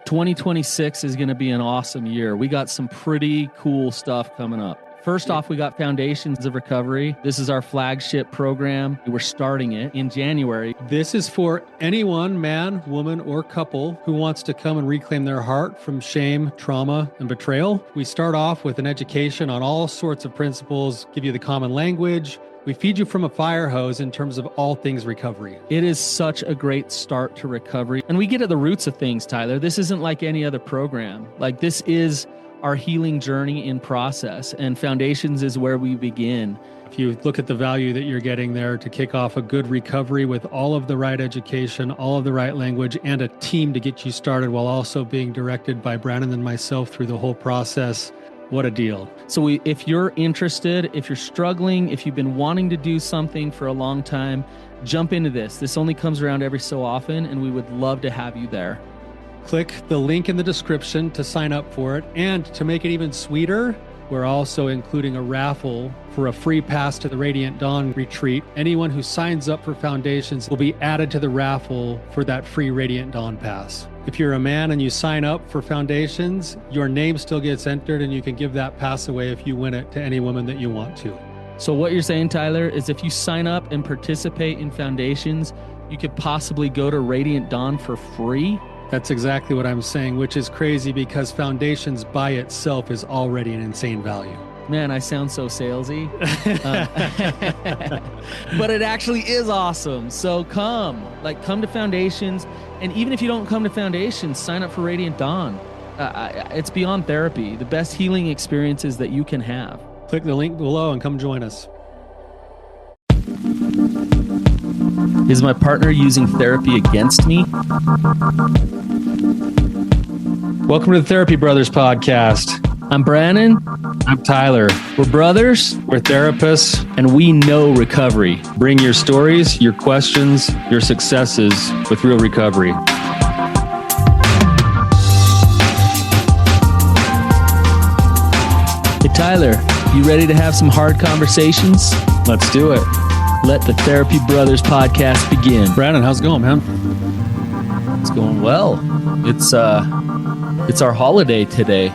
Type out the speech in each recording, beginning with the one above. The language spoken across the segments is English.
2026 is going to be an awesome year. We got some pretty cool stuff coming up. First off, we got Foundations of Recovery. This is our flagship program. We're starting it in January. This is for anyone, man, woman, or couple who wants to come and reclaim their heart from shame, trauma, and betrayal. We start off with an education on all sorts of principles, give you the common language. We feed you from a fire hose in terms of all things recovery. It is such a great start to recovery. And we get at the roots of things, Tyler. This isn't like any other program. Like, this is our healing journey in process, and Foundations is where we begin. If you look at the value that you're getting there to kick off a good recovery with all of the right education, all of the right language, and a team to get you started while also being directed by Brannon and myself through the whole process, what a deal. So if you're interested, if you're struggling, if you've been wanting to do something for a long time, jump into this. This only comes around every so often, and we would love to have you there. Click the link in the description to sign up for it. And to make it even sweeter, we're also including a raffle for a free pass to the Radiant Dawn retreat. Anyone who signs up for Foundations will be added to the raffle for that free Radiant Dawn pass. If you're a man and you sign up for Foundations, your name still gets entered, and you can give that pass away if you win it to any woman that you want to. So what you're saying, Tyler, is if you sign up and participate in Foundations, you could possibly go to Radiant Dawn for free? That's exactly what I'm saying, which is crazy because Foundations by itself is already an insane value. Man, I sound so salesy. But it actually is awesome. So come to Foundations. And even if you don't come to Foundations, sign up for Radiant Dawn. It's beyond therapy, the best healing experiences that you can have. Click the link below and come join us. Is my partner using therapy against me? Welcome to the Therapy Brothers podcast. I'm Brannon. I'm Tyler. We're brothers. We're therapists. And we know recovery. Bring your stories, your questions, your successes with real recovery. Hey, Tyler, you ready to have some hard conversations? Let's do it. Let the Therapy Brothers podcast begin. Brannon, how's it going, man? It's going well. It's our holiday today.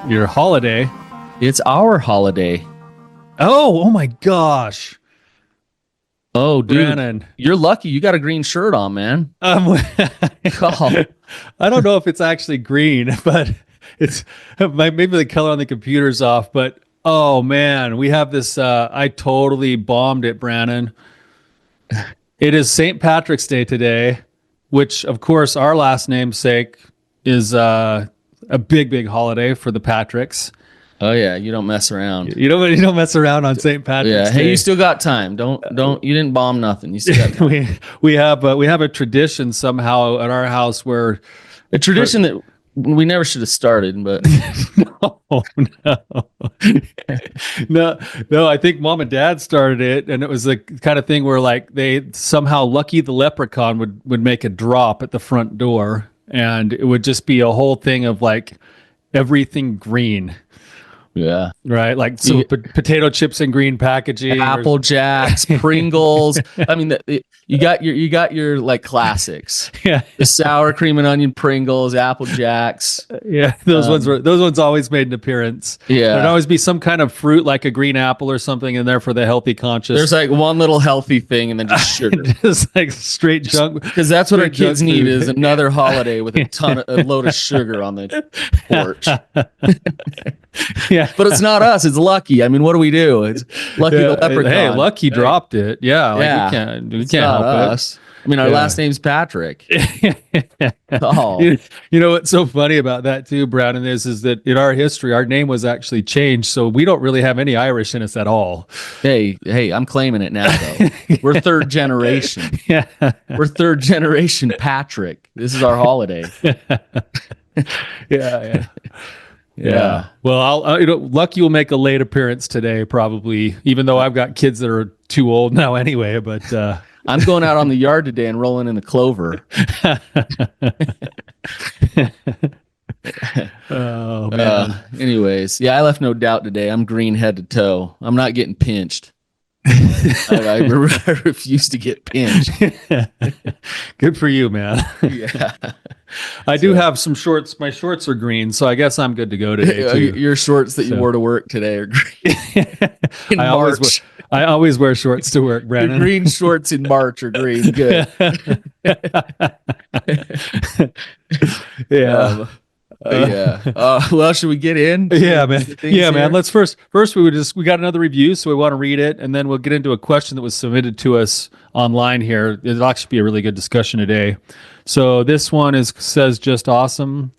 Your holiday? It's our holiday. Oh my gosh. Oh, dude. Brannon. You're lucky. You got a green shirt on, man. I don't know if it's actually green, but it's maybe the color on the computer's off, but oh man, we have this, I totally bombed it, Brannon. It is St. Patrick's Day today, which of course our last namesake is a big holiday for the Patricks. Oh yeah, you don't mess around. You don't mess around on St. Patrick's Day. Hey, you still got time. Don't you didn't bomb nothing. You still got time. we have a tradition somehow at our house where a tradition that we never should have started, but no, I think mom and dad started it, and it was the kind of thing where like they somehow Lucky the Leprechaun would make a drop at the front door, and it would just be a whole thing of like everything green. Yeah. Right. Like so potato chips in green packaging, Apple Jacks, Pringles. I mean, you got your like classics. Yeah. The sour cream and onion Pringles, Apple Jacks. Yeah. Those ones always made an appearance. Yeah. There'd always be some kind of fruit like a green apple or something in there for the healthy conscious. There's like one little healthy thing and then just sugar. Just like straight junk. Because that's what our kids need is another holiday with a load of sugar on the porch. Yeah. But it's not us. It's Lucky. I mean, what do we do? It's Lucky the Leprechaun. Hey, Lucky dropped it. Yeah. Like we can't help us. I mean, our last name's Patrick. Oh. You know what's so funny about that too, Brannon, is that in our history, our name was actually changed. So we don't really have any Irish in us at all. Hey, I'm claiming it now, though. We're third generation. Yeah. We're third generation Patrick. This is our holiday. Yeah. Yeah. Well, Lucky will make a late appearance today, probably, even though I've got kids that are too old now anyway. But I'm going out on the yard today and rolling in the clover. Oh, man. Anyways, yeah, I left no doubt today. I'm green head to toe. I'm not getting pinched. I refuse to get pinched. Good for you, man. Yeah. I do have some shorts. My shorts are green, so I guess I'm good to go today too. Your shorts that you wore to work today are green in March. I always wear shorts to work, Your Brannon. green shorts in March are green. Good. Yeah. Yeah. Well, should we get in? Yeah, man. Yeah, man. Here? Let's first we got another review, so we want to read it, and then we'll get into a question that was submitted to us online here. It'll actually be a really good discussion today. So this one says just awesome.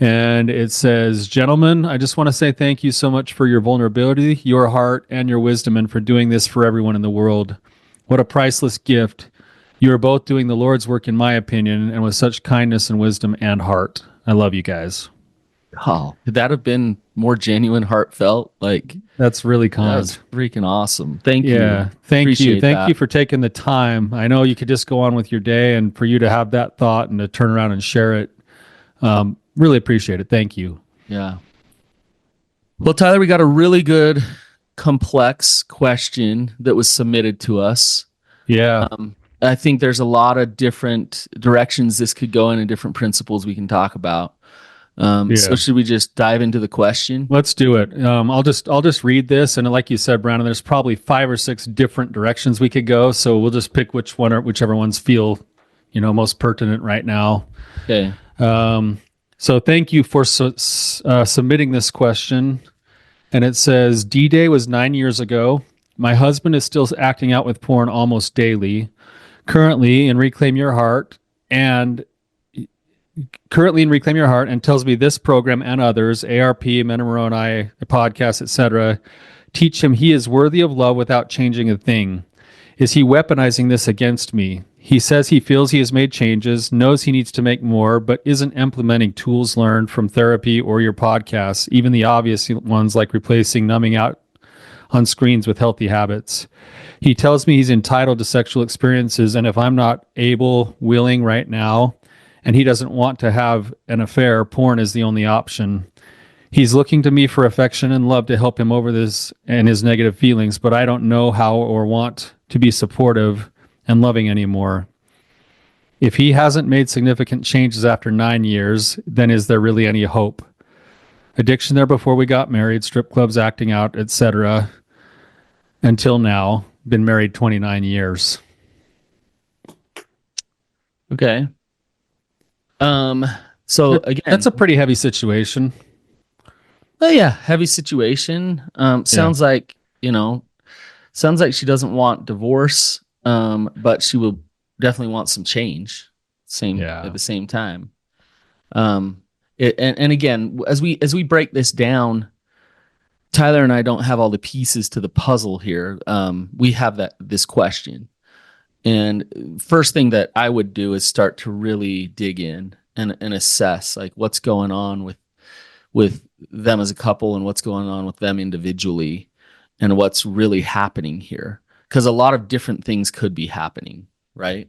And it says, gentlemen, I just want to say thank you so much for your vulnerability, your heart, and your wisdom, and for doing this for everyone in the world. What a priceless gift. You are both doing the Lord's work, in my opinion, and with such kindness and wisdom and heart. I love you guys. Oh, could that have been more genuine, heartfelt? Like, that's really that kind. was freaking awesome. Thank you. Yeah, thank Appreciate you. Thank that. you for taking the time. I know you could just go on with your day, and for you to have that thought and to turn around and share it, really appreciate it. Thank you. Yeah. Well, Tyler, we got a really good, complex question that was submitted to us. Yeah. I think there's a lot of different directions this could go in and different principles we can talk about. So should we just dive into the question? Let's do it. I'll just read this, and like you said, Brandon, there's probably 5 or 6 different directions we could go. So we'll just pick whichever ones feel, most pertinent right now. Okay. So thank you for submitting this question. And it says, D-Day was 9 years ago. My husband is still acting out with porn almost daily. Currently in Reclaim Your Heart and tells me this program and others, ARP, Men and Moroni, the podcast, etc., teach him he is worthy of love without changing a thing. Is he weaponizing this against me? He says he feels he has made changes, knows he needs to make more, but isn't implementing tools learned from therapy or your podcasts, even the obvious ones like replacing numbing out on screens with healthy habits. He tells me he's entitled to sexual experiences, and if I'm not willing right now, and he doesn't want to have an affair, porn is the only option. He's looking to me for affection and love to help him over this and his negative feelings, but I don't know how or want to be supportive and loving anymore. If he hasn't made significant changes after 9 years, then is there really any hope? Addiction there before we got married, strip clubs, acting out, etc. Until now, been married 29 years. Okay. So again, that's a pretty heavy situation. Oh yeah, heavy situation. Sounds like she doesn't want divorce. But she will definitely want some change. At the same time. And again, as we break this down, Tyler and I don't have all the pieces to the puzzle here. We have this question, and first thing that I would do is start to really dig in and assess like what's going on with them as a couple and what's going on with them individually, and what's really happening here. Because a lot of different things could be happening, right?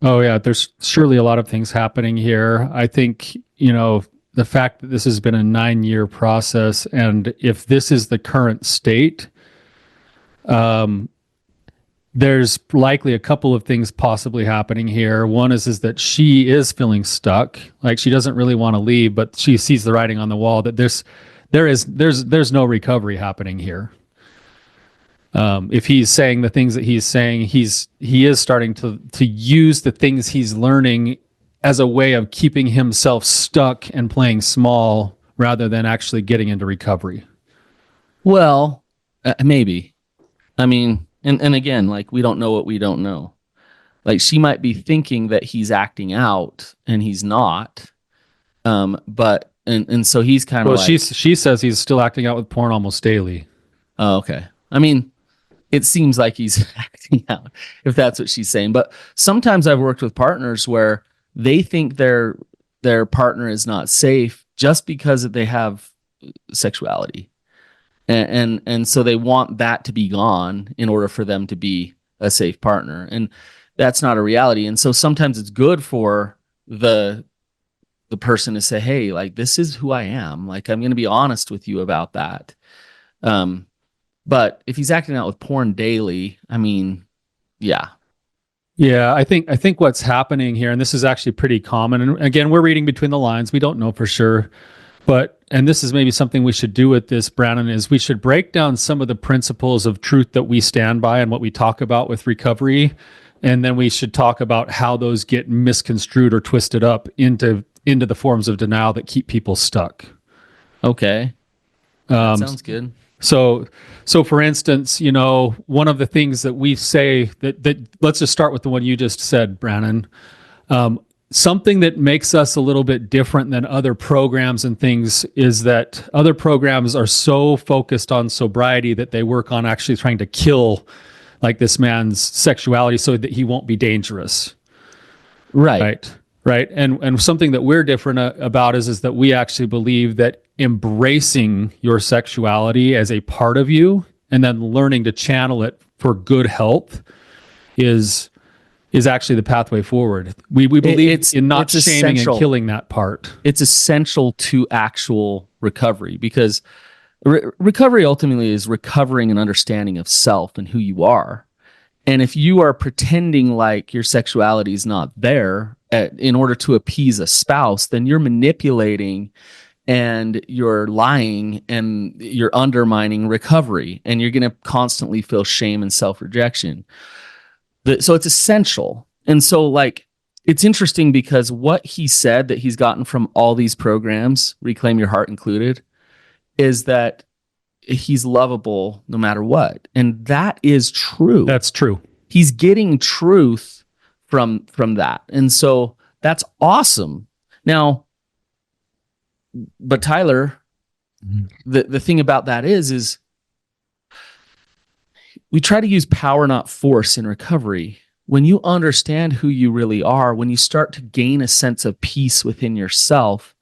Oh, yeah. There's surely a lot of things happening here. I think, the fact that this has been a 9-year process, and if this is the current state, there's likely a couple of things possibly happening here. One is that she is feeling stuck. Like she doesn't really want to leave, but she sees the writing on the wall that there's no recovery happening here. If he's saying the things that he's saying, he is starting to use the things he's learning as a way of keeping himself stuck and playing small rather than actually getting into recovery. Well, maybe. I mean, and again, like we don't know what we don't know. Like she might be thinking that he's acting out and he's not. But so he's kind of she says he's still acting out with porn almost daily. Oh, okay. I mean, it seems like he's acting out, if that's what she's saying. But sometimes I've worked with partners where they think their partner is not safe just because they have sexuality. And so they want that to be gone in order for them to be a safe partner. And that's not a reality. And so sometimes it's good for the person to say, hey, like, this is who I am. Like, I'm going to be honest with you about that. But if he's acting out with porn daily, I mean, yeah. Yeah, I think what's happening here, and this is actually pretty common, and again, we're reading between the lines. We don't know for sure. But, and this is maybe something we should do with this, Brannon, is we should break down some of the principles of truth that we stand by and what we talk about with recovery. And then we should talk about how those get misconstrued or twisted up into the forms of denial that keep people stuck. Okay. That sounds good. So for instance, one of the things that we say that let's just start with the one you just said, Brannon. Something that makes us a little bit different than other programs and things is that other programs are so focused on sobriety that they work on actually trying to kill like this man's sexuality so that he won't be dangerous. Right. And something that we're different about is that we actually believe that embracing your sexuality as a part of you and then learning to channel it for good health is actually the pathway forward. We believe in not shaming and killing that part. It's essential to actual recovery because recovery ultimately is recovering an understanding of self and who you are. And if you are pretending like your sexuality is not there in order to appease a spouse, then you're manipulating and you're lying and you're undermining recovery, and you're going to constantly feel shame and self-rejection. So it's essential. And so like, it's interesting because what he said that he's gotten from all these programs, Reclaim Your Heart included, is that he's lovable no matter what. And that is true. That's true. He's getting truth from that. And so that's awesome. Now, but Tyler, the thing about that is we try to use power, not force in recovery. When you understand who you really are, when you start to gain a sense of peace within yourself,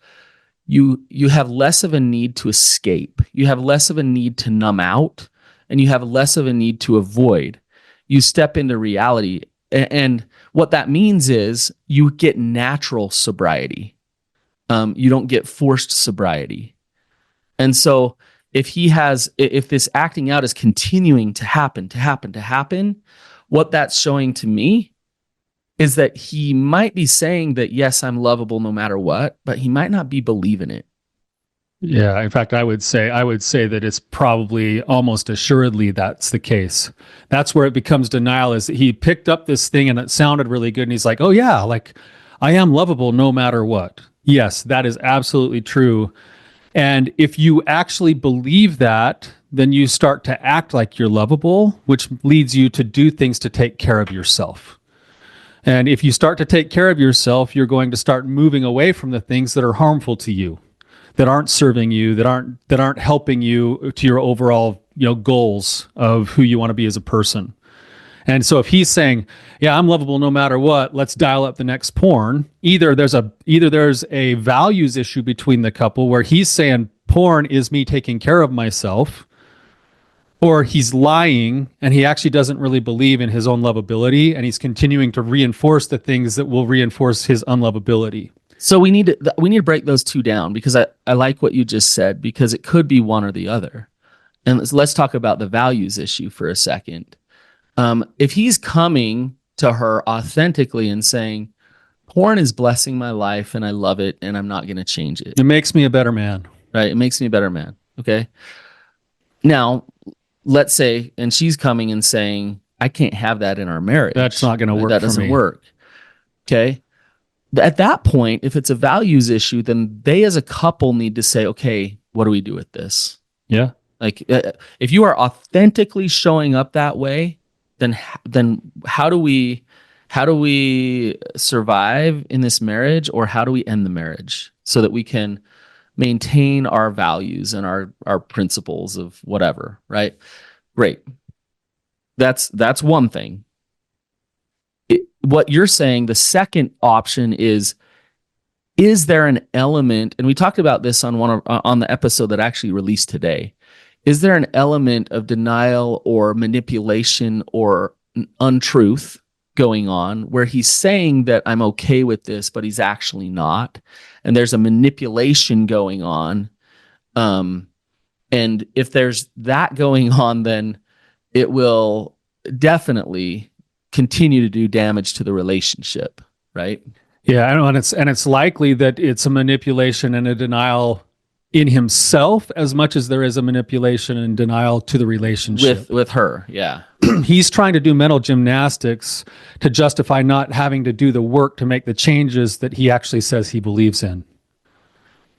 you have less of a need to escape. You have less of a need to numb out, and you have less of a need to avoid. You step into reality. And what that means is you get natural sobriety. You don't get forced sobriety. And so if this acting out is continuing to happen, what that's showing to me is that he might be saying that, yes, I'm lovable no matter what, but he might not be believing it. Yeah. In fact, I would say that it's probably almost assuredly that's the case. That's where it becomes denial, is that he picked up this thing and it sounded really good. And he's like, oh yeah, like I am lovable no matter what. Yes, that is absolutely true. And if you actually believe that, then you start to act like you're lovable, which leads you to do things to take care of yourself. And if you start to take care of yourself, you're going to start moving away from the things that are harmful to you, that aren't serving you, that aren't helping you to your overall, goals of who you want to be as a person. And so if he's saying, yeah, I'm lovable no matter what, let's dial up the next porn, either there's a values issue between the couple where he's saying porn is me taking care of myself, or he's lying and he actually doesn't really believe in his own lovability, and he's continuing to reinforce the things that will reinforce his unlovability. So we need to break those two down, because I like what you just said, because it could be one or the other. And let's talk about the values issue for a second. If he's coming to her authentically and saying, porn is blessing my life and I love it and I'm not going to change it. It makes me a better man. Right? It makes me a better man. Okay. Now, let's say, and she's coming and saying, I can't have that in our marriage. That's not going to work. That doesn't work. Okay. At that point, if it's a values issue, then they as a couple need to say, okay, what do we do with this? Yeah. Like if you are authentically showing up that way, then how do we survive in this marriage, or how do we end the marriage so that we can maintain our values and our principles of whatever, right? Great. That's one thing. What you're saying, the second option is there an element, and we talked about this on on the episode that actually released today. Is there an element of denial or manipulation or untruth going on where he's saying that I'm okay with this, but he's actually not? And there's a manipulation going on. And And if there's that going on, then it will definitely continue to do damage to the relationship, right? Yeah, I know, and it's likely that it's a manipulation and a denial in himself as much as there is a manipulation and denial to the relationship. With her, yeah. He's trying to do mental gymnastics to justify not having to do the work to make the changes that he actually says he believes in.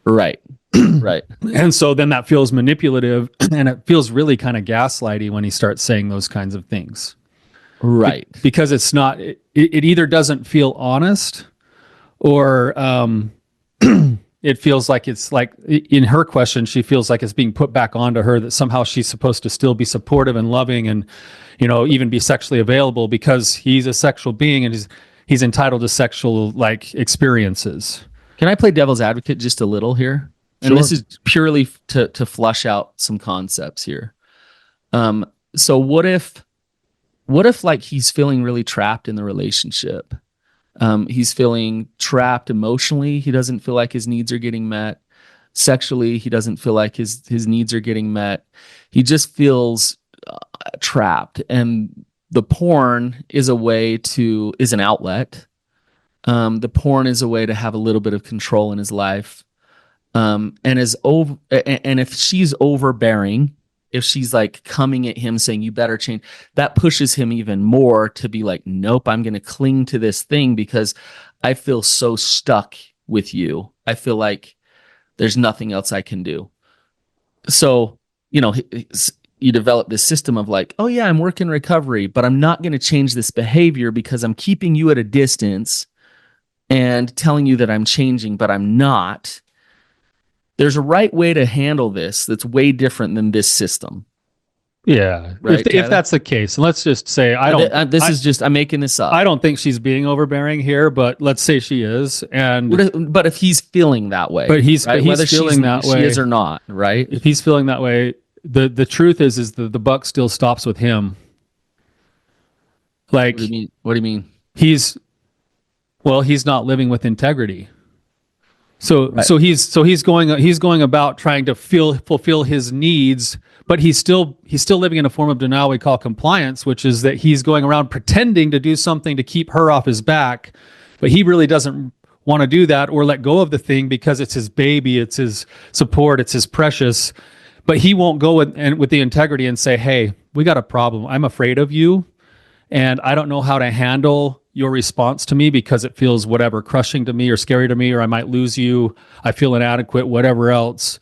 Right. Right. And so then that feels manipulative, and it feels really kind of gaslighty when he starts saying those kinds of things. Right. Because it's not, it either doesn't feel honest, or it feels like it's like, in her question, she feels like it's being put back onto her that somehow she's supposed to still be supportive and loving and, you know, even be sexually available because he's a sexual being and he's entitled to sexual like experiences. Can I play devil's advocate just a little here? And Sure. this is purely to flush out some concepts here. So what if like he's feeling really trapped in the relationship? He's feeling trapped emotionally. He doesn't feel like his needs are getting met. Sexually, he doesn't feel like his needs are getting met. He just feels trapped. And the porn is an outlet. The porn is a way to have a little bit of control in his life. And if she's overbearing, if she's like coming at him saying, you better change, that pushes him even more to be like, nope, I'm going to cling to this thing because I feel so stuck with you. I feel like there's nothing else I can do. So, you know, you develop this system of like, oh yeah, I'm working recovery, but I'm not going to change this behavior because I'm keeping you at a distance and telling you that I'm changing, but I'm not. There's a right way to handle this that's way different than this system. Yeah, Right, if that's the case, and let's just say I'm making this up. I don't think she's being overbearing here, but let's say she is, but if he's feeling that way, but he's right? he's Whether feeling that way, she is or not, right? If he's feeling that way, the truth is the buck still stops with him. Like, What do you mean? He's not living with integrity. So Right. so he's going about trying to fulfill his needs, but he's still living in a form of denial we call compliance, which is that he's going around pretending to do something to keep her off his back, but he really doesn't want to do that or let go of the thing because it's his baby, it's his support, it's his precious. But he won't go with the integrity and say, "Hey, we got a problem. I'm afraid of you, and I don't know how to handle your response to me because it feels whatever crushing to me or scary to me, or I might lose you. I feel inadequate, whatever else."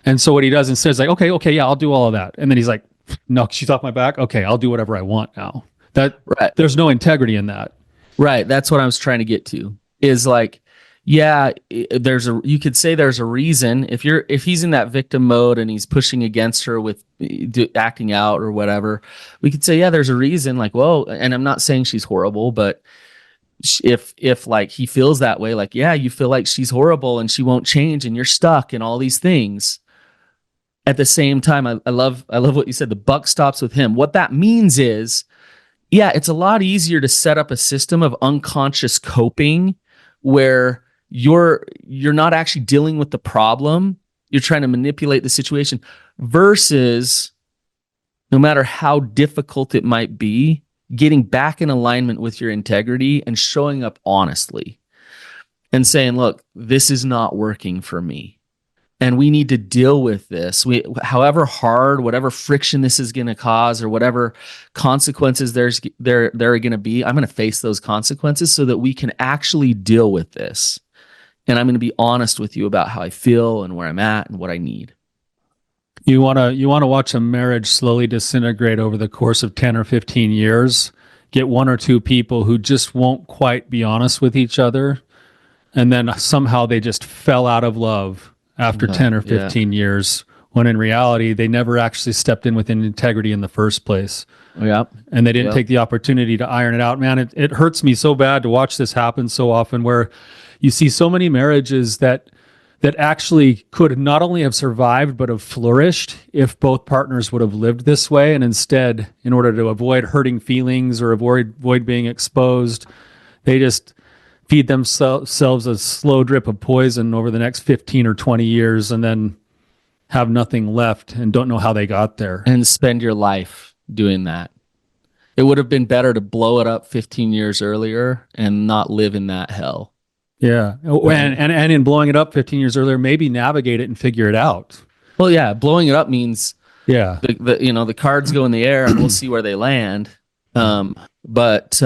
And so what he does instead is like, okay, yeah, I'll do all of that. And then he's like, no, she's off my back. Okay, I'll do whatever I want now. Right. There's no integrity in that. Right. That's what I was trying to get to. Is like, yeah, you could say there's a reason if he's in that victim mode and he's pushing against her with acting out or whatever, we could say, yeah, there's a reason. Like, whoa, and I'm not saying she's horrible, but if like he feels that way, like, yeah, you feel like she's horrible and she won't change and you're stuck and all these things. At the same time, I love what you said. The buck stops with him. What that means is, yeah, it's a lot easier to set up a system of unconscious coping where you're not actually dealing with the problem. You're trying to manipulate the situation versus, no matter how difficult it might be, getting back in alignment with your integrity and showing up honestly and saying, look, this is not working for me. And we need to deal with this. However hard, whatever friction this is going to cause, or whatever consequences there are going to be, I'm going to face those consequences so that we can actually deal with this. And I'm going to be honest with you about how I feel and where I'm at and what I need. You want to watch a marriage slowly disintegrate over the course of 10 or 15 years, get one or two people who just won't quite be honest with each other, and then somehow they just fell out of love after 10 or 15 years, when in reality, they never actually stepped in with integrity in the first place. Yeah. And they didn't take the opportunity to iron it out. Man, it hurts me so bad to watch this happen so often, where you see so many marriages that actually could not only have survived, but have flourished if both partners would have lived this way. And instead, in order to avoid hurting feelings or avoid being exposed, they just feed themselves a slow drip of poison over the next 15 or 20 years. And then have nothing left and don't know how they got there. And spend your life doing that. It would have been better to blow it up 15 years earlier and not live in that hell. Yeah. And in blowing it up 15 years earlier, maybe navigate it and figure it out. Well, yeah, blowing it up means Yeah. the cards go in the air and we'll see where they land. But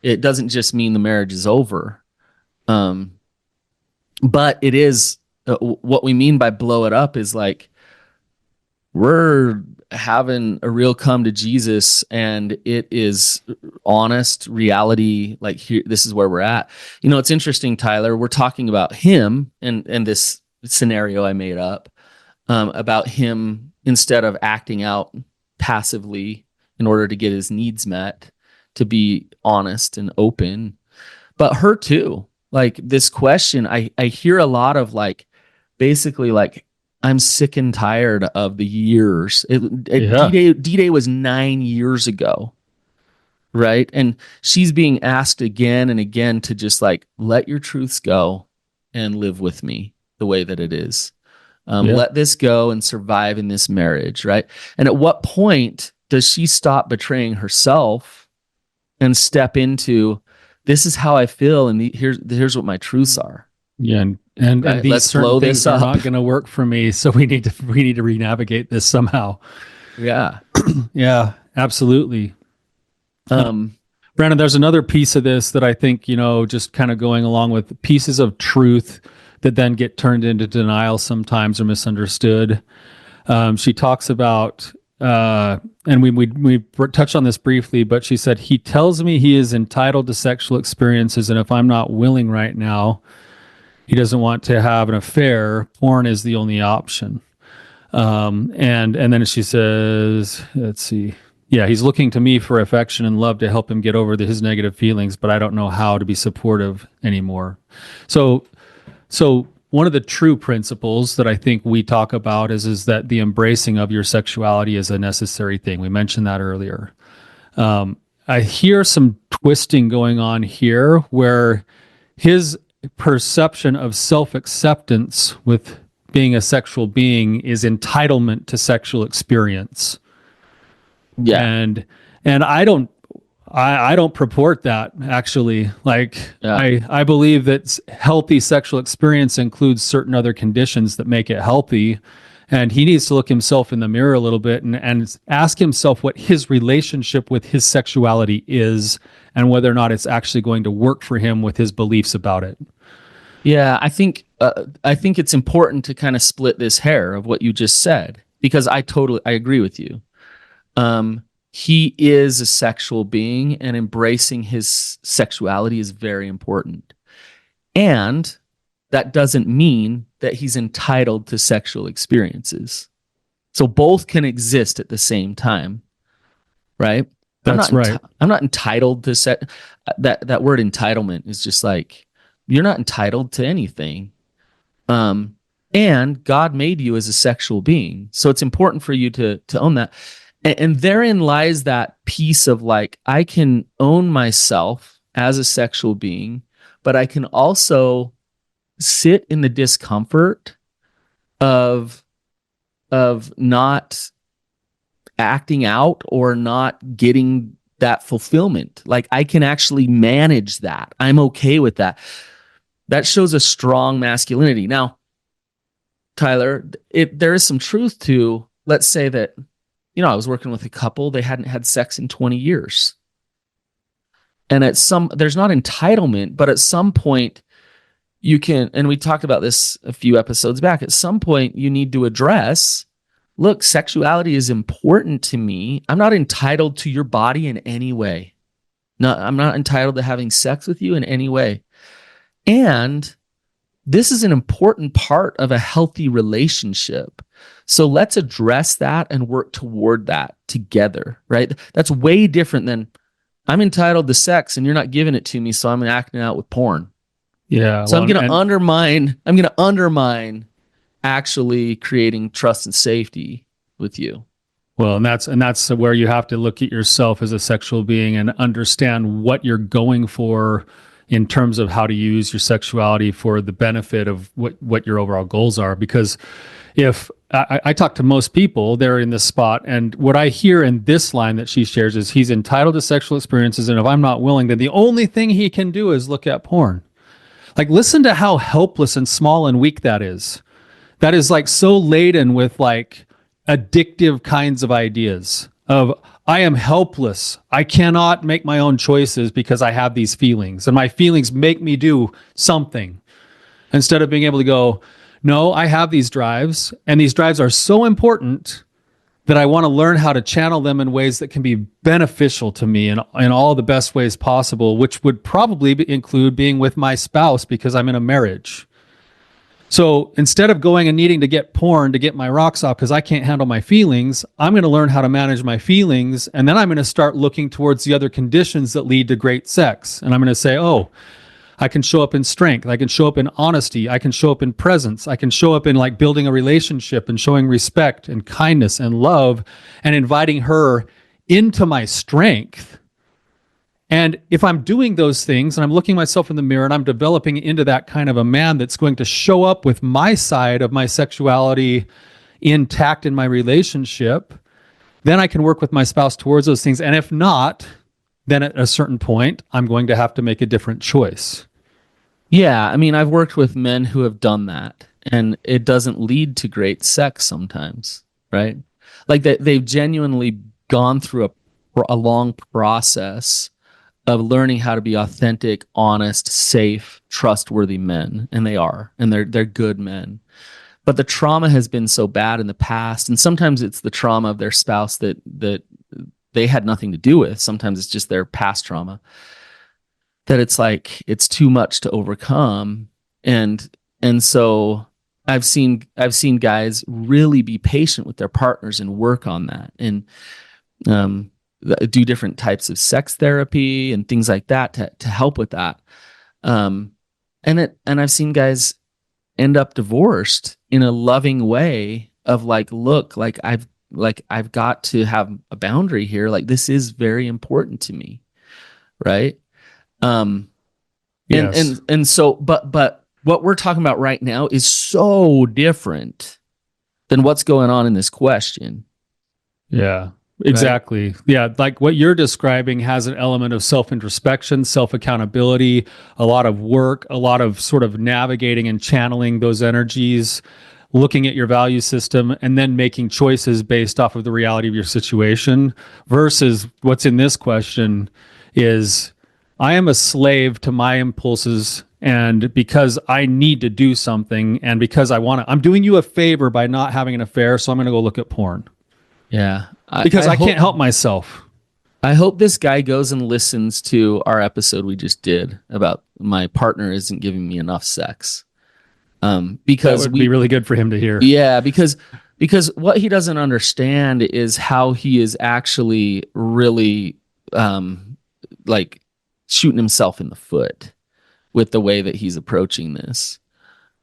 it doesn't just mean the marriage is over. But it is what we mean by blow it up is like we're having a real come to Jesus, and it is honest reality. Like here, this is where we're at. It's interesting, Tyler. We're talking about him and this scenario I made up about him instead of acting out passively in order to get his needs met, to be honest and open. But her too. Like this question, I hear a lot of like, basically like, I'm sick and tired of the years. D-Day was 9 years ago, right? And she's being asked again and again to just like, let your truths go and live with me the way that it is. Let this go and survive in this marriage, right? And at what point does she stop betraying herself and step into, this is how I feel, and here's what my truths are. Yeah, and these let's certain blow things this are up. not going to work for me, so we need to re-navigate this somehow. Yeah, yeah, absolutely. Brandon, there's another piece of this that I think just kind of going along with pieces of truth that then get turned into denial sometimes or misunderstood. She talks about. And we touched on this briefly, but she said, he tells me he is entitled to sexual experiences, and if I'm not willing right now, he doesn't want to have an affair. Porn is the only option. And then she says, let's see. Yeah, he's looking to me for affection and love to help him get over his negative feelings, but I don't know how to be supportive anymore. So one of the true principles that I think we talk about is that the embracing of your sexuality is a necessary thing. We mentioned that earlier. I hear some twisting going on here where his perception of self-acceptance with being a sexual being is entitlement to sexual experience. Yeah. And I don't purport that, actually. Like, yeah. I believe that healthy sexual experience includes certain other conditions that make it healthy. And he needs to look himself in the mirror a little bit and ask himself what his relationship with his sexuality is and whether or not it's actually going to work for him with his beliefs about it. Yeah, I think it's important to kind of split this hair of what you just said, because I agree with you. He is a sexual being, and embracing his sexuality is very important. And that doesn't mean that he's entitled to sexual experiences. So both can exist at the same time, right? That's right. I'm not entitled to that word entitlement is just like, you're not entitled to anything. And God made you as a sexual being. So it's important for you to own that. And therein lies that piece of like, I can own myself as a sexual being, but I can also sit in the discomfort of not acting out or not getting that fulfillment. Like, I can actually manage that. I'm okay with that. That shows a strong masculinity. Now, Tyler, there is some truth to, let's say that, I was working with a couple, they hadn't had sex in 20 years. And there's not entitlement, but at some point you can, and we talked about this a few episodes back, at some point you need to address, look, sexuality is important to me. I'm not entitled to your body in any way. No, I'm not entitled to having sex with you in any way. And this is an important part of a healthy relationship. So let's address that and work toward that together, right? That's way different than, I'm entitled to sex and you're not giving it to me, so I'm acting out with porn. Yeah. So I'm going to undermine actually creating trust and safety with you. Well, and that's where you have to look at yourself as a sexual being and understand what you're going for in terms of how to use your sexuality for the benefit of what your overall goals are. Because if I talk to most people, they're in this spot, and what I hear in this line that she shares is he's entitled to sexual experiences, and if I'm not willing, then the only thing he can do is look at porn. Like, listen to how helpless and small and weak that is. That is like so laden with like addictive kinds of ideas of I am helpless. I cannot make my own choices because I have these feelings, and my feelings make me do something, instead of being able to go, no, I have these drives, and these drives are so important that I want to learn how to channel them in ways that can be beneficial to me in all the best ways possible, which would probably include being with my spouse because I'm in a marriage. So instead of going and needing to get porn to get my rocks off because I can't handle my feelings, I'm going to learn how to manage my feelings, and then I'm going to start looking towards the other conditions that lead to great sex. And I'm going to say, oh, I can show up in strength. I can show up in honesty. I can show up in presence. I can show up in like building a relationship and showing respect and kindness and love and inviting her into my strength. And if I'm doing those things and I'm looking myself in the mirror and I'm developing into that kind of a man that's going to show up with my side of my sexuality intact in my relationship, then I can work with my spouse towards those things. And if not, then at a certain point, I'm going to have to make a different choice. Yeah, I mean, I've worked with men who have done that, and it doesn't lead to great sex sometimes, right? Like they've genuinely gone through a long process of learning how to be authentic, honest, safe, trustworthy men, and they are, and they're good men. But the trauma has been so bad in the past, and sometimes it's the trauma of their spouse that they had nothing to do with. Sometimes it's just their past trauma, that it's like it's too much to overcome. And so I've seen guys really be patient with their partners and work on that, and do different types of sex therapy and things like that to help with that. And I've seen guys end up divorced in a loving way of like, look, I've got to have a boundary here. Like, this is very important to me. Right. Yes. And so, but what we're talking about right now is so different than what's going on in this question. Yeah, exactly. Right? Yeah. Like what you're describing has an element of self-introspection, self-accountability, a lot of work, a lot of sort of navigating and channeling those energies, looking at your value system, and then making choices based off of the reality of your situation, versus what's in this question is, I am a slave to my impulses, and because I need to do something, and because I'm doing you a favor by not having an affair, so I'm going to go look at porn. Yeah. Because I can't help myself. I hope this guy goes and listens to our episode we just did about my partner isn't giving me enough sex. Because that would be really good for him to hear. Yeah, because what he doesn't understand is how he is actually really like shooting himself in the foot with the way that he's approaching this.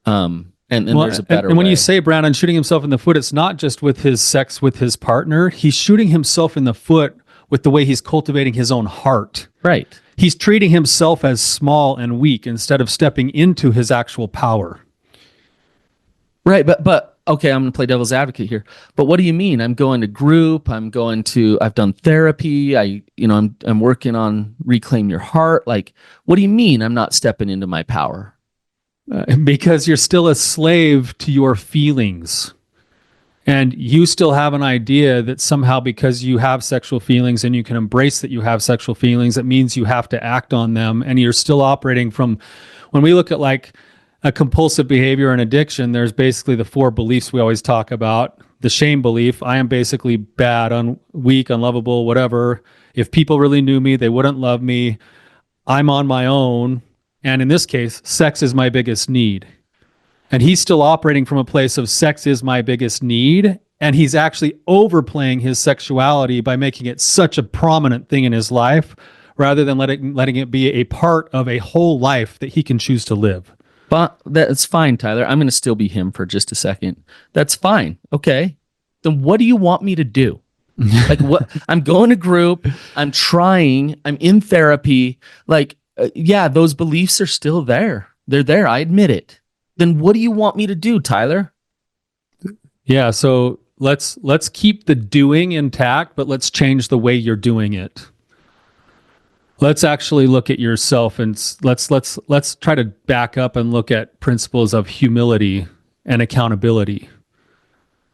And there's a better way. And when you say, Brannon, shooting himself in the foot, it's not just with his sex with his partner. He's shooting himself in the foot with the way he's cultivating his own heart. Right. He's treating himself as small and weak instead of stepping into his actual power. Right, but okay, I'm going to play devil's advocate here. But what do you mean? I'm going to group. I've done therapy. I'm working on Reclaim Your Heart. Like, what do you mean I'm not stepping into my power? Because you're still a slave to your feelings. And you still have an idea that somehow because you have sexual feelings and you can embrace that you have sexual feelings, it means you have to act on them. And you're still operating from, when we look at like a compulsive behavior and addiction, there's basically the 4 beliefs we always talk about. The shame belief, I am basically bad, weak, unlovable, whatever. If people really knew me, they wouldn't love me. I'm on my own. And in this case, sex is my biggest need. And he's still operating from a place of sex is my biggest need. And he's actually overplaying his sexuality by making it such a prominent thing in his life, rather than letting it be a part of a whole life that he can choose to live. But that's fine, Tyler. I'm going to still be him for just a second. That's fine. Okay. Then what do you want me to do? Like, what? I'm going to group. I'm trying. I'm in therapy. Like, yeah, those beliefs are still there. They're there. I admit it. Then what do you want me to do, Tyler? Yeah, so let's keep the doing intact, but let's change the way you're doing it. Let's actually look at yourself and let's try to back up and look at principles of humility and accountability.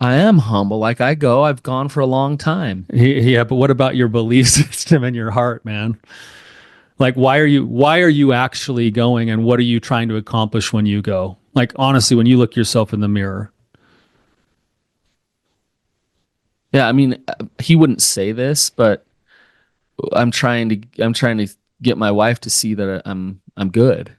I am humble. Like I've gone for a long time. Yeah, but what about your belief system and your heart, man? Like why are you actually going, and what are you trying to accomplish when you go? Like honestly, when you look yourself in the mirror. Yeah, I mean, he wouldn't say this, but I'm trying to get my wife to see that I'm good,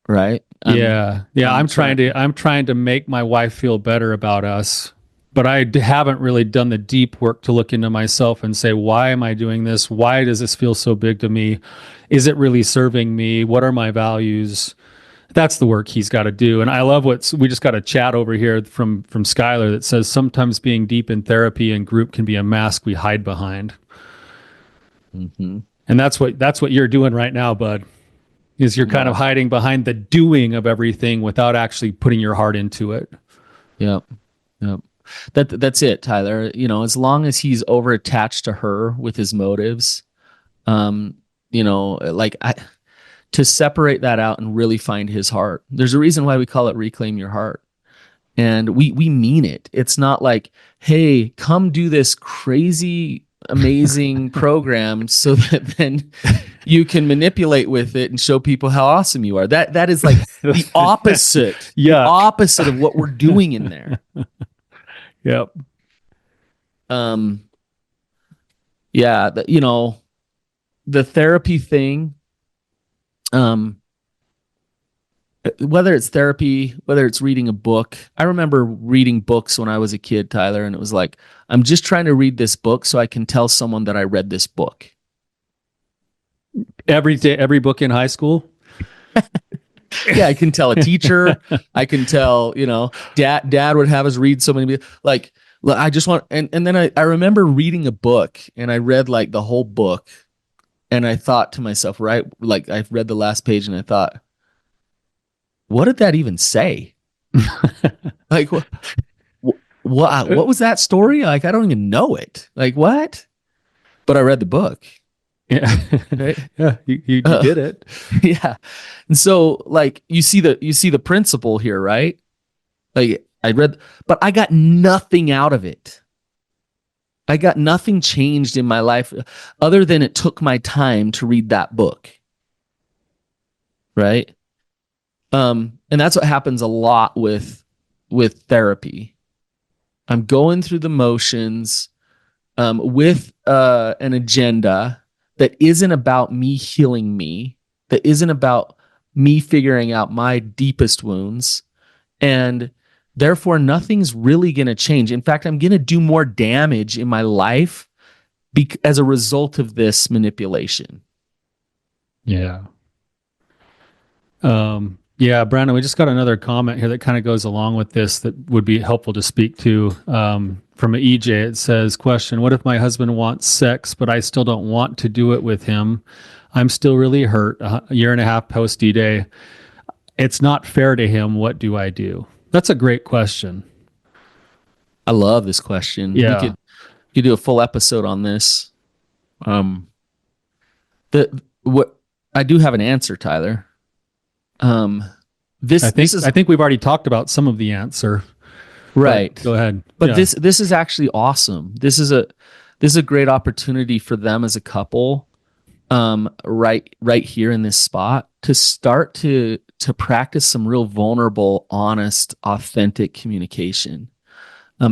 right? Yeah. Yeah, I'm trying. I'm trying to make my wife feel better about us. But haven't really done the deep work to look into myself and say, why am I doing this? Why does this feel so big to me? Is it really serving me? What are my values? That's the work he's got to do. And I love we just got a chat over here from Skylar that says sometimes being deep in therapy and group can be a mask we hide behind. Mm-hmm. And that's what you're doing right now, bud. Is you're kind of hiding behind the doing of everything without actually putting your heart into it. Yep. Yep. That's it, Tyler. As long as he's over attached to her with his motives, like to separate that out and really find his heart. There's a reason why we call it Reclaim Your Heart. And we mean it. It's not like, hey, come do this crazy, amazing program so that then you can manipulate with it and show people how awesome you are. That is like the opposite. Yeah. The opposite of what we're doing in there. Yep. Yeah, the therapy thing, whether it's therapy, whether it's reading a book. I remember reading books when I was a kid, Tyler, and it was like, I'm just trying to read this book so I can tell someone that I read this book. Every day, every book in high school. Yeah, I can tell a teacher. I can tell, dad would have us read so many, like, I just want, and then I remember reading a book, and I read like the whole book, and I thought to myself, right, like I read the last page and I thought, what did that even say? Like, what was that story? Like, I don't even know it. Like, what? But I read the book. Yeah. Right? Yeah, you did it. Yeah. And so like you see the principle here, right? Like I read, but I got nothing out of it. I got nothing changed in my life other than it took my time to read that book. Right? And that's what happens a lot with therapy. I'm going through the motions with an agenda that isn't about me healing me, that isn't about me figuring out my deepest wounds, and therefore nothing's really going to change. In fact, I'm going to do more damage in my life as a result of this manipulation. Yeah. Yeah, Brandon, we just got another comment here that kind of goes along with this that would be helpful to speak to. From an EJ, it says, question, what if my husband wants sex, but I still don't want to do it with him? I'm still really hurt a year and a half post D-Day. It's not fair to him. What do I do? That's a great question. I love this question. Yeah. You could do a full episode on this. What I do have an answer, Tyler. I think we've already talked about some of the answer. Right. Go ahead. But yeah. This is actually awesome. This is a great opportunity for them as a couple, right here in this spot to start to practice some real vulnerable, honest, authentic communication.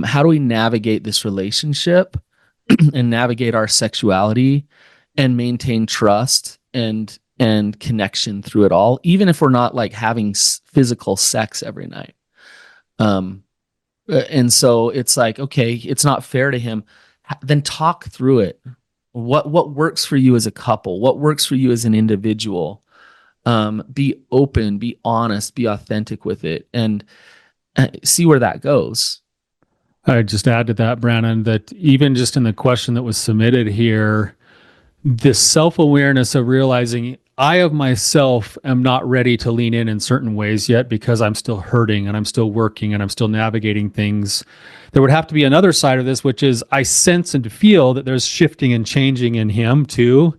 How do we navigate this relationship and navigate our sexuality and maintain trust and connection through it all, even if we're not like having physical sex every night. And so it's like, okay, it's not fair to him. Then talk through it. What works for you as a couple? What works for you as an individual? Be open, be honest, be authentic with it, and see where that goes. I'd just add to that, Brannon, that even just in the question that was submitted here, the self-awareness of realizing I of myself am not ready to lean in certain ways yet because I'm still hurting and I'm still working and I'm still navigating things. There would have to be another side of this, which is I sense and feel that there's shifting and changing in him too.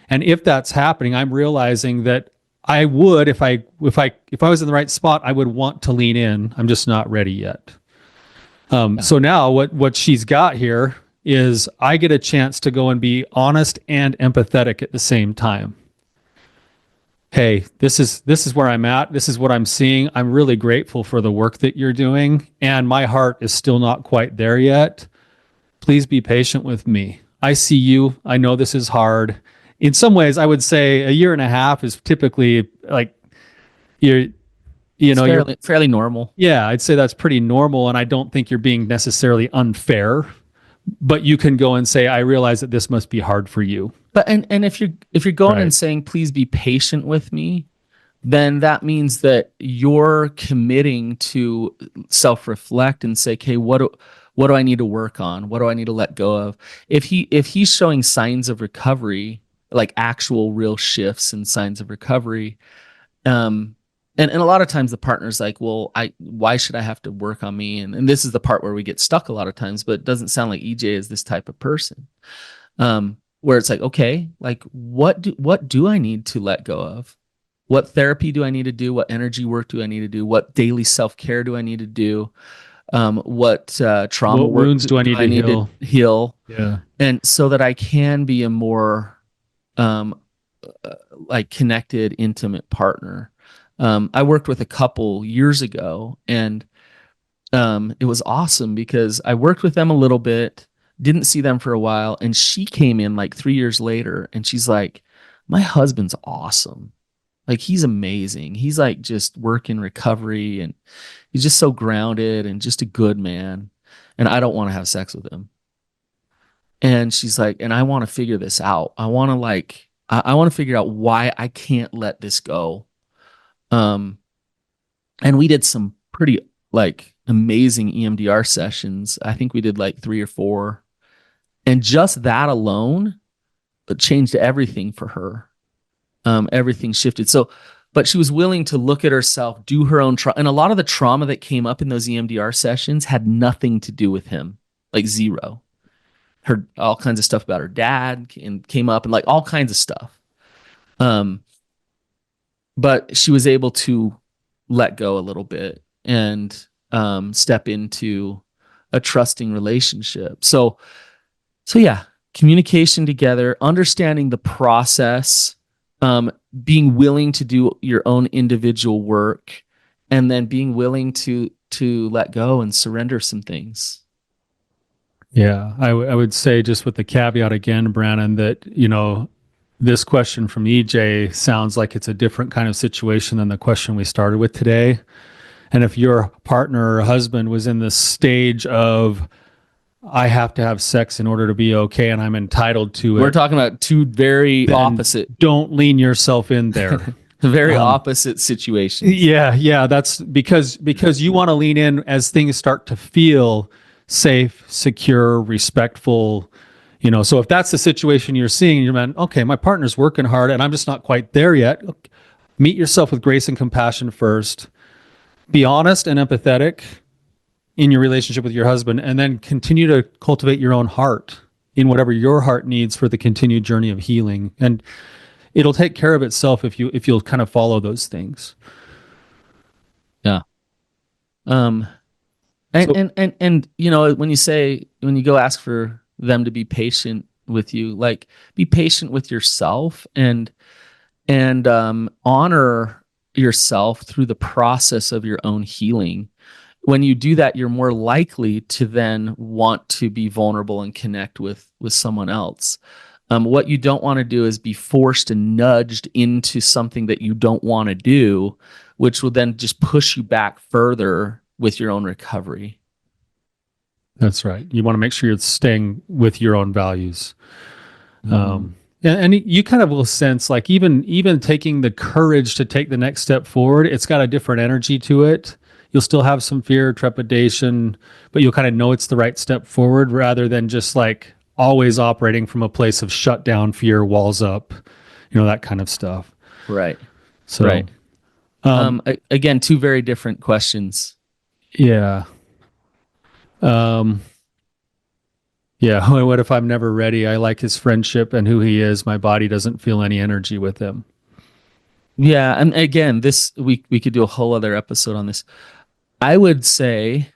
And if that's happening, I'm realizing that I would, if I was in the right spot, I would want to lean in. I'm just not ready yet. So now what she's got here is I get a chance to go and be honest and empathetic at the same time. Hey, this is where I'm at. This is what I'm seeing. I'm really grateful for the work that you're doing, and my heart is still not quite there yet. Please be patient with me. I see you. I know this is hard. In some ways, I would say a year and a half is typically like you're fairly normal. Yeah, I'd say that's pretty normal, and I don't think you're being necessarily unfair. But you can go and say, I realize that this must be hard for you. But and if you're going Right. and saying, please be patient with me, then that means that you're committing to self-reflect and say, okay, what do I need to work on? What do I need to let go of? If he's showing signs of recovery, like actual real shifts and signs of recovery, and a lot of times the partner's like, well, why should I have to work on me? And this is the part where we get stuck a lot of times, but it doesn't sound like EJ is this type of person. Where it's like, okay, like what do I need to let go of? What therapy do I need to do? What energy work do I need to do? What daily self-care do I need to do? What trauma What work wounds do I need to heal? Yeah. And so that I can be a more like connected, intimate partner. I worked with a couple years ago, and it was awesome because I worked with them a little bit, didn't see them for a while, and she came in like 3 years later, and she's like, my husband's awesome. Like, he's amazing. He's like just working recovery, and he's just so grounded and just a good man. And I don't want to have sex with him. And she's like, and I want to figure this out. I want to figure out why I can't let this go. And we did some pretty like amazing EMDR sessions. I think we did like 3 or 4. And just that alone changed everything for her. Everything shifted. So, but she was willing to look at herself, do her own trauma. And a lot of the trauma that came up in those EMDR sessions had nothing to do with him, like zero. Her all kinds of stuff about her dad and came up and like all kinds of stuff. But she was able to let go a little bit and step into a trusting relationship. So yeah, communication together, understanding the process, being willing to do your own individual work, and then being willing to let go and surrender some things. Yeah, I would say, just with the caveat again, Brannon, that, this question from EJ sounds like it's a different kind of situation than the question we started with today. And if your partner or husband was in this stage of, I have to have sex in order to be okay and I'm entitled to it. We're talking about two very opposite. Don't lean yourself in there. Very opposite situations. Yeah. That's because you want to lean in as things start to feel safe, secure, respectful. So if that's the situation you're seeing, you're like, okay, my partner's working hard and I'm just not quite there yet. Meet yourself with grace and compassion first. Be honest and empathetic in your relationship with your husband, and then continue to cultivate your own heart in whatever your heart needs for the continued journey of healing. And it'll take care of itself if you'll kind of follow those things. Yeah. And when you go ask for them to be patient with you, like, be patient with yourself and honor yourself through the process of your own healing. When you do that, you're more likely to then want to be vulnerable and connect with someone else. What you don't want to do is be forced and nudged into something that you don't want to do, which will then just push you back further with your own recovery. That's right. You want to make sure you're staying with your own values. And you kind of will sense, like, even taking the courage to take the next step forward, it's got a different energy to it. You'll still have some fear, trepidation, but you'll kind of know it's the right step forward, rather than just like always operating from a place of shut down, fear, walls up, that kind of stuff. Right. So, Right. Again, two very different questions. yeah. Um, yeah. What if I'm never ready? I like his friendship and who he is. My body doesn't feel any energy with him. Yeah, and again, this we could do a whole other episode on this. I would say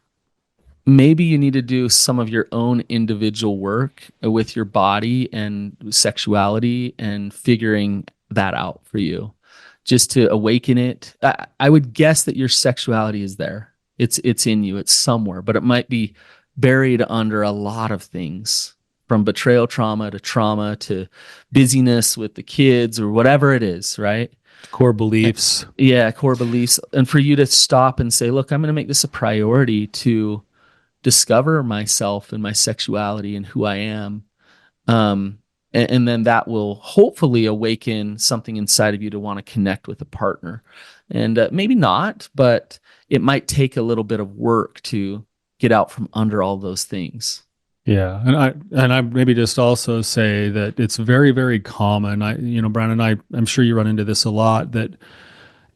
maybe you need to do some of your own individual work with your body and sexuality and figuring that out for you, just to awaken it. I would guess that your sexuality is there. It's in you. It's somewhere, but it might be buried under a lot of things, from betrayal trauma to busyness with the kids or whatever it is, right? Core beliefs. Yeah, core beliefs. And for you to stop and say, look, I'm going to make this a priority to discover myself and my sexuality and who I am. And then that will hopefully awaken something inside of you to want to connect with a partner. And maybe not, but it might take a little bit of work to get out from under all those things. Yeah, and I maybe just also say that it's very, very common. Brannon, I'm sure you run into this a lot, that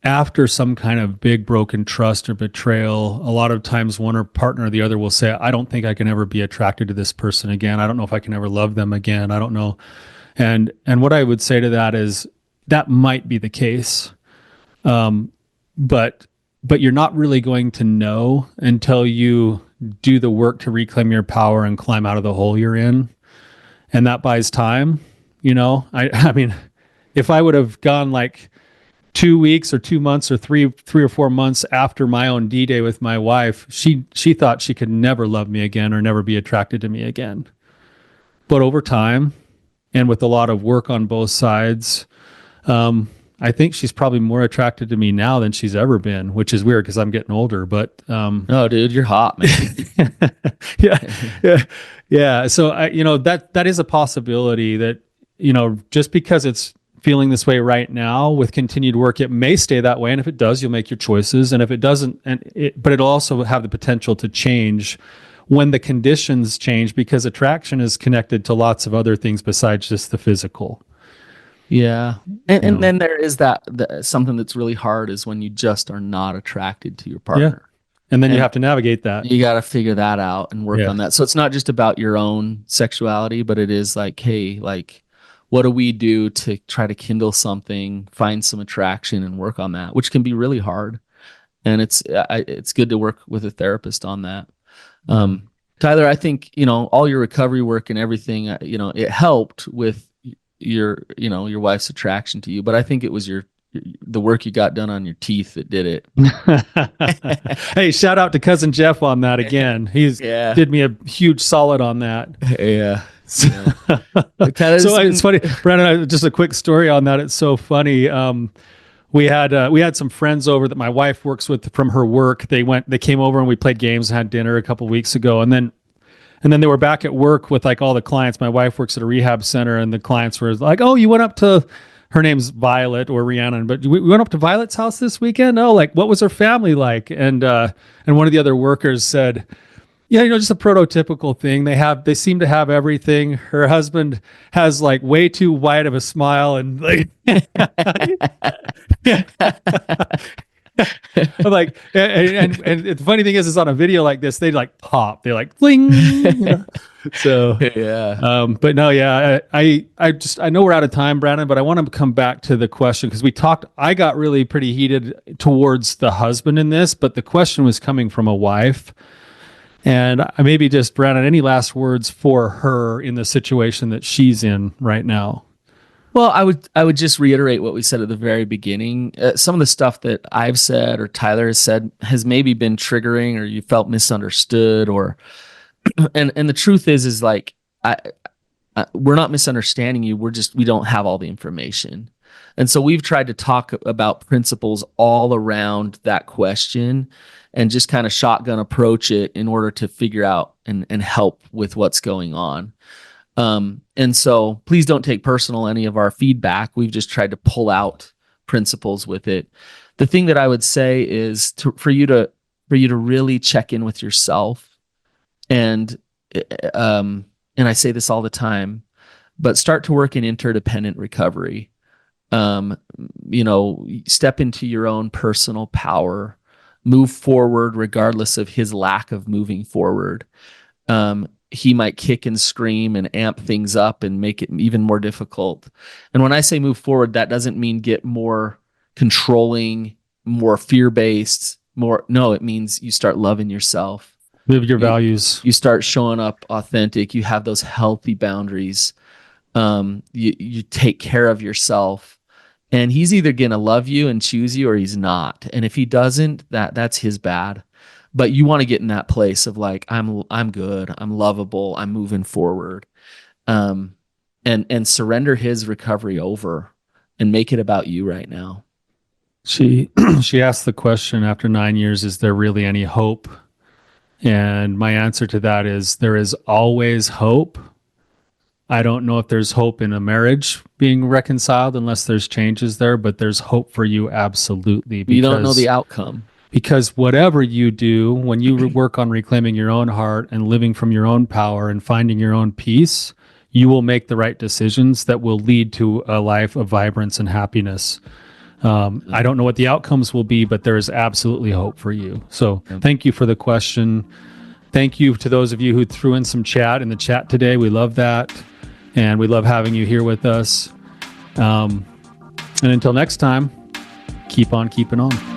after some kind of big broken trust or betrayal, a lot of times one or partner or the other will say, I don't think I can ever be attracted to this person again. I don't know if I can ever love them again. I don't know. And what I would say to that is that might be the case. But you're not really going to know until you do the work to reclaim your power and climb out of the hole you're in. And that buys time. I mean, if I would have gone like 2 weeks or 2 months or three or 4 months after my own D-Day with my wife, she thought she could never love me again or never be attracted to me again. But over time, and with a lot of work on both sides, I think she's probably more attracted to me now than she's ever been, which is weird because I'm getting older. But oh, dude, you're hot, man. yeah. So that is a possibility that just because it's feeling this way right now, with continued work, it may stay that way. And if it does, you'll make your choices. And if it doesn't, but it'll also have the potential to change when the conditions change, because attraction is connected to lots of other things besides just the physical. Yeah. And then there is that something that's really hard is when you just are not attracted to your partner. Yeah. And then you have to navigate that. You got to figure that out and work on that. So it's not just about your own sexuality, but it is like, hey, like, what do we do to try to kindle something, find some attraction and work on that, which can be really hard. And it's good to work with a therapist on that. Tyler, I think, all your recovery work and everything, it helped with your wife's attraction to you, but I think it was the work you got done on your teeth that did it. Hey, shout out to cousin Jeff on that again. He's did me a huge solid on that. Yeah. So it's funny, Brannon, just a quick story on that. It's so funny. We had some friends over that my wife works with from her work. They came over and we played games and had dinner a couple of weeks ago. And then they were back at work with like all the clients. My wife works at a rehab center, and the clients were like, "Oh, you went up to," her name's Violet or Rhiannon, but we went up to Violet's house this weekend. Oh, like what was her family like? And one of the other workers said, yeah, just a prototypical thing. They seem to have everything. Her husband has like way too wide of a smile, and like like, and the funny thing is on a video like this, they like pop, they like bling. So yeah. But no, yeah, I know we're out of time, Brannon, but I want to come back to the question, because I got really pretty heated towards the husband in this, but the question was coming from a wife. And maybe just, Brannon, any last words for her in the situation that she's in right now? Well, I would just reiterate what we said at the very beginning. Some of the stuff that I've said or Tyler has said has maybe been triggering, or you felt misunderstood, or and the truth is like we're not misunderstanding you. We don't have all the information, and so we've tried to talk about principles all around that question, and just kind of shotgun approach it in order to figure out and help with what's going on. And so please don't take personal any of our feedback. We've just tried to pull out principles with it. The thing that I would say is for you to really check in with yourself. And I say this all the time, but start to work in interdependent recovery. um, step into your own personal power, move forward regardless of his lack of moving forward. He might kick and scream and amp things up and make it even more difficult. And when I say move forward, that doesn't mean get more controlling, more fear-based, no, it means you start loving yourself. Live your values. You start showing up authentic. You have those healthy boundaries. You take care of yourself. And he's either going to love you and choose you or he's not. And if he doesn't, that's his bad. But you want to get in that place of like, I'm good, I'm lovable, I'm moving forward, and surrender his recovery over and make it about you right now. She asked the question after 9 years, is there really any hope? And my answer to that is there is always hope. I don't know if there's hope in a marriage being reconciled unless there's changes there, but there's hope for you absolutely. You don't know the outcome. Because whatever you do, when you work on reclaiming your own heart and living from your own power and finding your own peace, you will make the right decisions that will lead to a life of vibrance and happiness. I don't know what the outcomes will be, but there is absolutely hope for you. So thank you for the question. Thank you to those of you who threw in some chat in the chat today. We love that. And we love having you here with us. And until next time, keep on keeping on.